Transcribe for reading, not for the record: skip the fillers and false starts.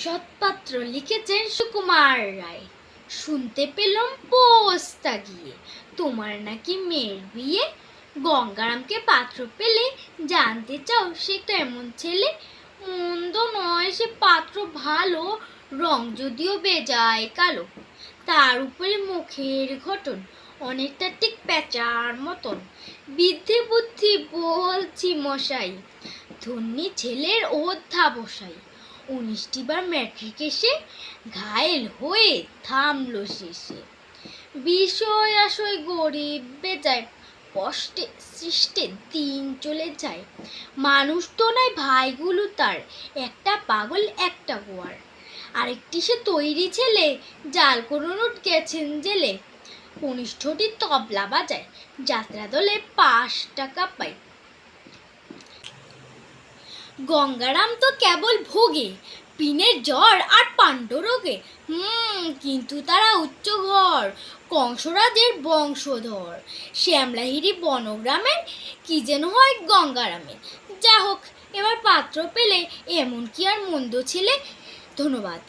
সৎপাত্র লিখেছেন সুকুমার রায়। শুনতে পেলাম পোস্তা গিয়ে তোমার নাকি মেয়ের বিয়ে। গঙ্গারামকে পাত্র পেলে জানতে চাও সে কেমন ছেলে। মন্দ নয় সে পাত্র ভালো, রং যদিও বেজায় কালো। তার উপরে মুখের গঠন অনেকটা ঠিক পেঁচার মতন। বিদ্যে বুদ্ধি বলছি মশাই, ধন্যী ছেলের অধ্যাবসায়। 19টি বার ম্যাট্রিক এসে ঘায়েল হয়ে থামলো শেষে। বিষয় আশয় গরিব বেজায়, কষ্টে সৃষ্টে দিন চলে যায়। মানুষ তো নয় ভাইগুলো তার, একটা পাগল একটা গোয়ার। আরেকটি সে তৈরি ছেলে, জাল করুন গেছেন জেলে। কনিষ্ঠটি তবলা বাজায়, যাত্রা দলে 5 টাকা পায়। গঙ্গারাম তো কেবল ভোগে পিনের জ্বর আর পাণ্ডরোগে। কিন্তু তারা উচ্চ ঘর, কংসরাজের বংশধর। শ্যামলাহিরি বনগ্রামের কি যেন হয় গঙ্গারামের। যা হোক, এবার পাত্র পেলে এমন কি আর মন্দ ছেলে। ধন্যবাদ।